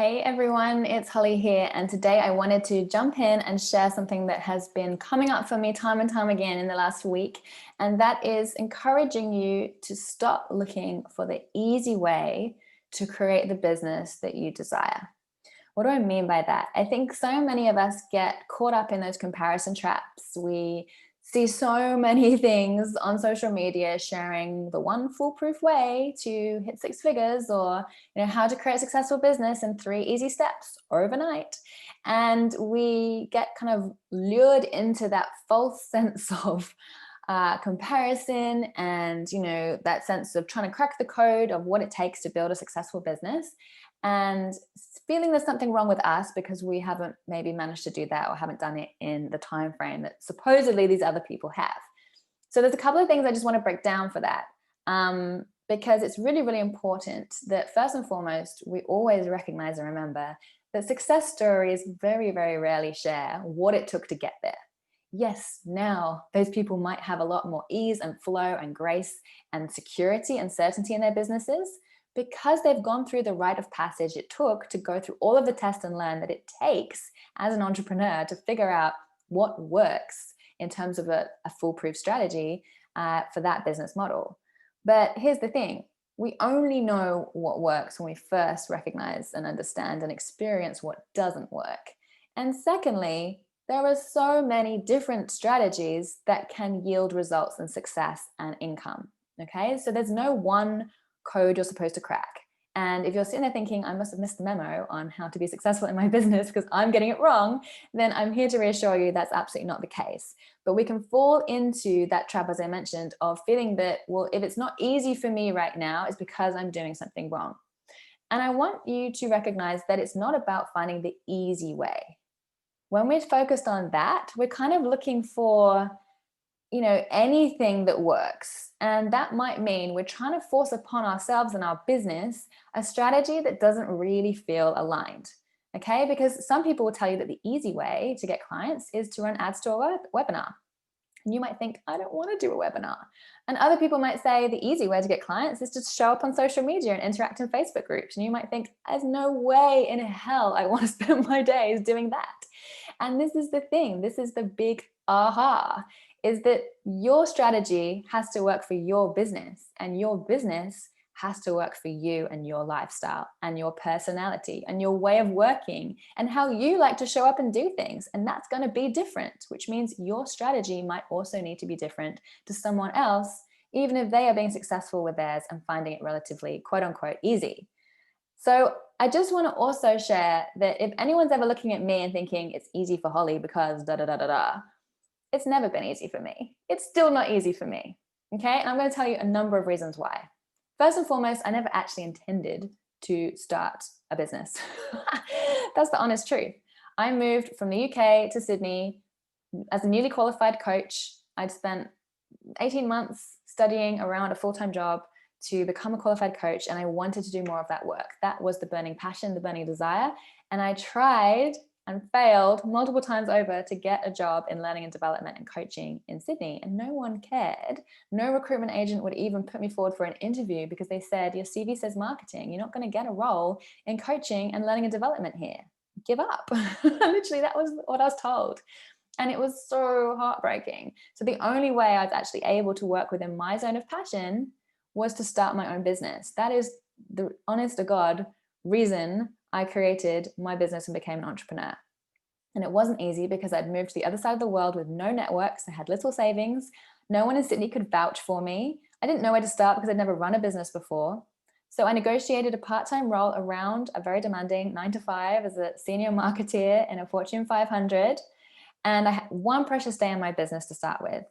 Hey everyone, it's Holly here, and today I wanted to jump in and share something that has been coming up for me time and time again in the last week, and that is encouraging you to stop looking for the easy way to create the business that you desire. What do I mean by that? I think so many of us get caught up in those comparison traps. We see so many things on social media sharing the one foolproof way to hit six figures, or how to create a successful business in 3 easy steps overnight. And we get kind of lured into that false sense of comparison and that sense of trying to crack the code of what it takes to build a successful business, and feeling there's something wrong with us because we haven't maybe managed to do that or haven't done it in the time frame that supposedly these other people have. So there's a couple of things I just want to break down for that, because it's really, really important that first and foremost, we always recognize and remember that success stories very, very rarely share what it took to get there. Yes, now those people might have a lot more ease and flow and grace and security and certainty in their businesses because they've gone through the rite of passage it took to go through all of the test and learn that it takes as an entrepreneur to figure out what works in terms of a foolproof strategy for that business model. But here's the thing. We only know what works when we first recognize and understand and experience what doesn't work. And secondly, there are so many different strategies that can yield results and success and income. Okay, so there's no one code you're supposed to crack. And if you're sitting there thinking, I must have missed the memo on how to be successful in my business because I'm getting it wrong, then I'm here to reassure you that's absolutely not the case. But we can fall into that trap, as I mentioned, of feeling that, well, if it's not easy for me right now, it's because I'm doing something wrong. And I want you to recognize that it's not about finding the easy way. When we're focused on that, we're kind of looking for anything that works. And that might mean we're trying to force upon ourselves and our business a strategy that doesn't really feel aligned. Okay, because some people will tell you that the easy way to get clients is to run ads to a webinar. And you might think, I don't want to do a webinar. And other people might say the easy way to get clients is to show up on social media and interact in Facebook groups. And you might think, there's no way in hell I want to spend my days doing that. And this is the thing. This is the big aha, is that your strategy has to work for your business, and your business has to work for you and your lifestyle and your personality and your way of working and how you like to show up and do things. And that's going to be different, which means your strategy might also need to be different to someone else, even if they are being successful with theirs and finding it relatively, quote unquote, easy. So I just want to also share that if anyone's ever looking at me and thinking it's easy for Holly because da da da da da, it's never been easy for me. It's still not easy for me. Okay. And I'm going to tell you a number of reasons why. First and foremost, I never actually intended to start a business. That's the honest truth. I moved from the UK to Sydney as a newly qualified coach. I'd spent 18 months studying around a full-time job to become a qualified coach, and I wanted to do more of that work. That was the burning passion, the burning desire. And I tried and failed multiple times over to get a job in learning and development and coaching in Sydney, and no one cared. No recruitment agent would even put me forward for an interview because they said, your CV says marketing. You're not going to get a role in coaching and learning and development here. Give up. Literally, that was what I was told. And it was so heartbreaking. So the only way I was actually able to work within my zone of passion was to start my own business. That is the honest to God reason I created my business and became an entrepreneur. And it wasn't easy because I'd moved to the other side of the world with no networks. I had little savings. No one in Sydney could vouch for me. I didn't know where to start because I'd never run a business before. So I negotiated a part-time role around a very demanding 9 to 5 as a senior marketeer in a Fortune 500. And I had one precious day in my business to start with.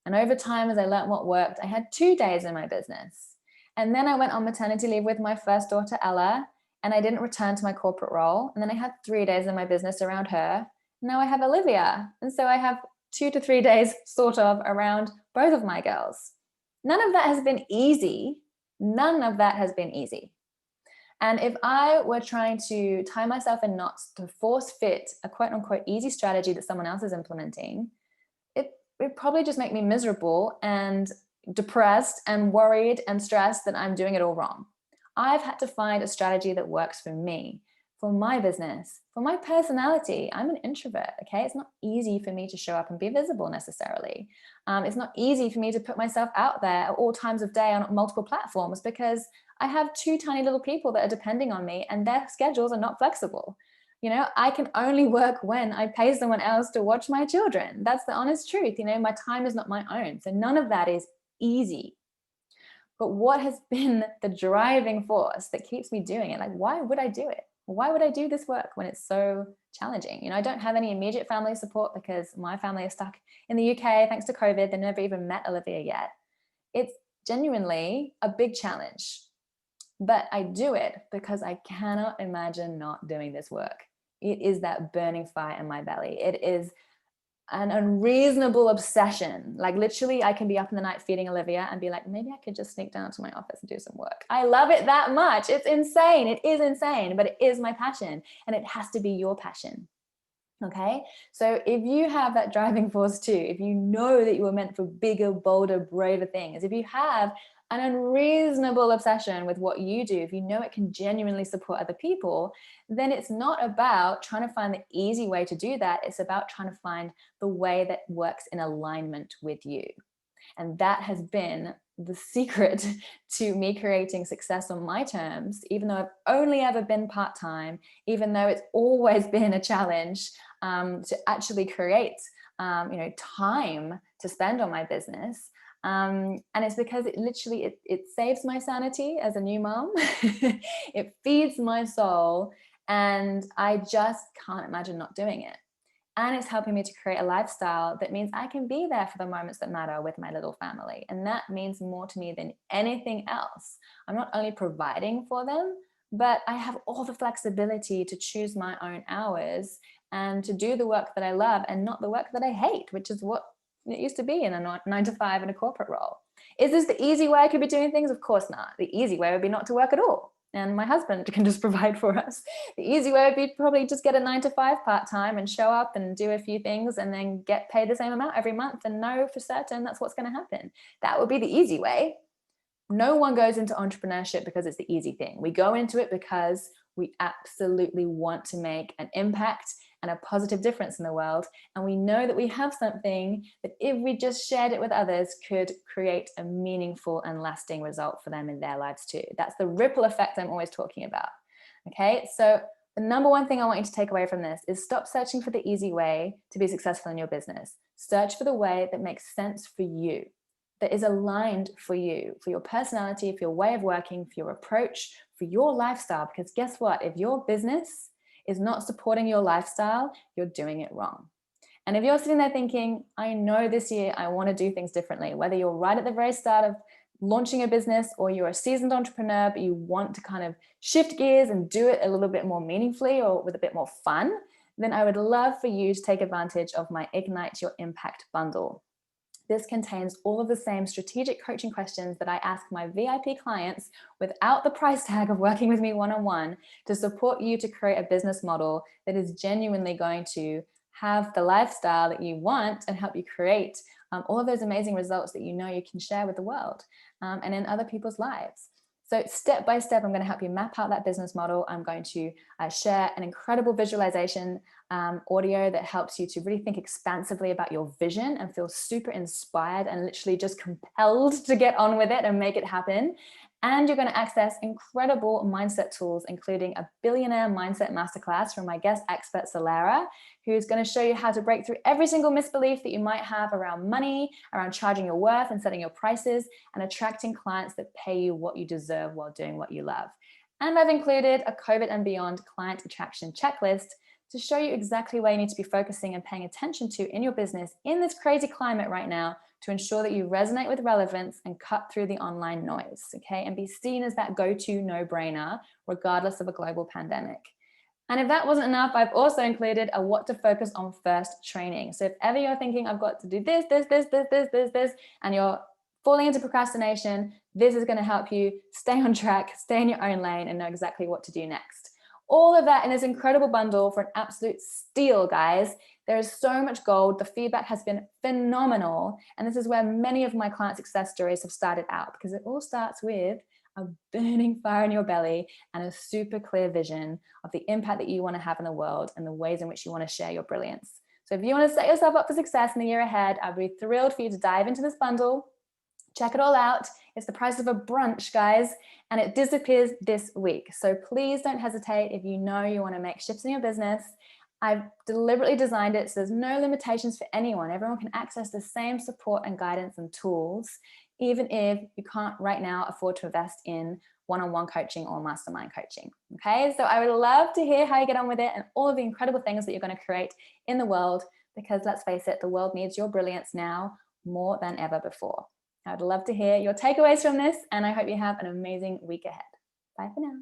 And over time, as I learned what worked, I had 2 days in my business. And then I went on maternity leave with my first daughter, Ella, and I didn't return to my corporate role. And then I had 3 days in my business around her. Now I have Olivia. And so I have 2 to 3 days sort of around both of my girls. None of that has been easy. None of that has been easy. And if I were trying to tie myself in knots to force fit a quote unquote easy strategy that someone else is implementing, it probably just make me miserable and depressed and worried and stressed that I'm doing it all wrong. I've had to find a strategy that works for me for my business, for my personality. I'm an introvert, okay? It's not easy for me to show up and be visible necessarily. It's not easy for me to put myself out there at all times of day on multiple platforms because I have two tiny little people that are depending on me and their schedules are not flexible. I can only work when I pay someone else to watch my children. That's the honest truth. My time is not my own. So none of that is easy. But what has been the driving force that keeps me doing it? Like, why would I do it? Why would I do this work when it's so challenging? I don't have any immediate family support because my family is stuck in the UK thanks to COVID. They never even met Olivia yet. It's genuinely a big challenge, but I do it because I cannot imagine not doing this work. It is that burning fire in my belly. It is an unreasonable obsession. Like literally I can be up in the night feeding Olivia and be like, maybe I could just sneak down to my office and do some work. I love it that much. It's insane. It is insane, but it is my passion and it has to be your passion. Okay. So if you have that driving force too, if you know that you were meant for bigger, bolder, braver things, if you have an unreasonable obsession with what you do, if you know it can genuinely support other people, then it's not about trying to find the easy way to do that. It's about trying to find the way that works in alignment with you. And that has been the secret to me creating success on my terms, even though I've only ever been part-time, even though it's always been a challenge to actually create time to spend on my business. And it's because it literally, it saves my sanity as a new mom. It feeds my soul. And I just can't imagine not doing it. And it's helping me to create a lifestyle that means I can be there for the moments that matter with my little family. And that means more to me than anything else. I'm not only providing for them, but I have all the flexibility to choose my own hours and to do the work that I love and not the work that I hate, which is what it used to be in a 9-to-5 in a corporate role. Is this the easy way I could be doing things? Of course not. The easy way would be not to work at all. And my husband can just provide for us. The easy way would be probably just get a 9-to-5 part-time and show up and do a few things and then get paid the same amount every month and know for certain that's what's going to happen. That would be the easy way. No one goes into entrepreneurship because it's the easy thing. We go into it because we absolutely want to make an impact and a positive difference in the world. And we know that we have something that if we just shared it with others could create a meaningful and lasting result for them in their lives too. That's the ripple effect I'm always talking about. Okay, so the number one thing I want you to take away from this is stop searching for the easy way to be successful in your business. Search for the way that makes sense for you, that is aligned for you, for your personality, for your way of working, for your approach, for your lifestyle. Because guess what? If your business is not supporting your lifestyle, you're doing it wrong. And if you're sitting there thinking, I know this year I want to do things differently, whether you're right at the very start of launching a business or you're a seasoned entrepreneur, but you want to kind of shift gears and do it a little bit more meaningfully or with a bit more fun, then I would love for you to take advantage of my Ignite Your Impact bundle. This contains all of the same strategic coaching questions that I ask my VIP clients without the price tag of working with me one-on-one to support you to create a business model that is genuinely going to have the lifestyle that you want and help you create all of those amazing results that you know you can share with the world and in other people's lives. So step by step, I'm going to help you map out that business model. I'm going to share an incredible visualization audio that helps you to really think expansively about your vision and feel super inspired and literally just compelled to get on with it and make it happen. And you're going to access incredible mindset tools, including a billionaire mindset masterclass from my guest expert, Solara, who's going to show you how to break through every single misbelief that you might have around money, around charging your worth and setting your prices and attracting clients that pay you what you deserve while doing what you love. And I've included a COVID and beyond client attraction checklist to show you exactly where you need to be focusing and paying attention to in your business in this crazy climate right now to ensure that you resonate with relevance and cut through the online noise, okay? And be seen as that go-to no-brainer, regardless of a global pandemic. And if that wasn't enough, I've also included a what to focus on first training. So if ever you're thinking, I've got to do this, and you're falling into procrastination, this is going to help you stay on track, stay in your own lane, and know exactly what to do next. All of that in this incredible bundle for an absolute steal, guys. There is so much gold. The feedback has been phenomenal. And this is where many of my client success stories have started out, because it all starts with a burning fire in your belly, and a super clear vision of the impact that you want to have in the world and the ways in which you want to share your brilliance. So if you want to set yourself up for success in the year ahead, I'd be thrilled for you to dive into this bundle. Check it all out. It's the price of a brunch, guys, and it disappears this week. So please don't hesitate if you know you want to make shifts in your business. I've deliberately designed it so there's no limitations for anyone. Everyone can access the same support and guidance and tools, even if you can't right now afford to invest in one-on-one coaching or mastermind coaching. Okay, so I would love to hear how you get on with it and all of the incredible things that you're going to create in the world, because let's face it, the world needs your brilliance now more than ever before. I'd love to hear your takeaways from this, and I hope you have an amazing week ahead. Bye for now.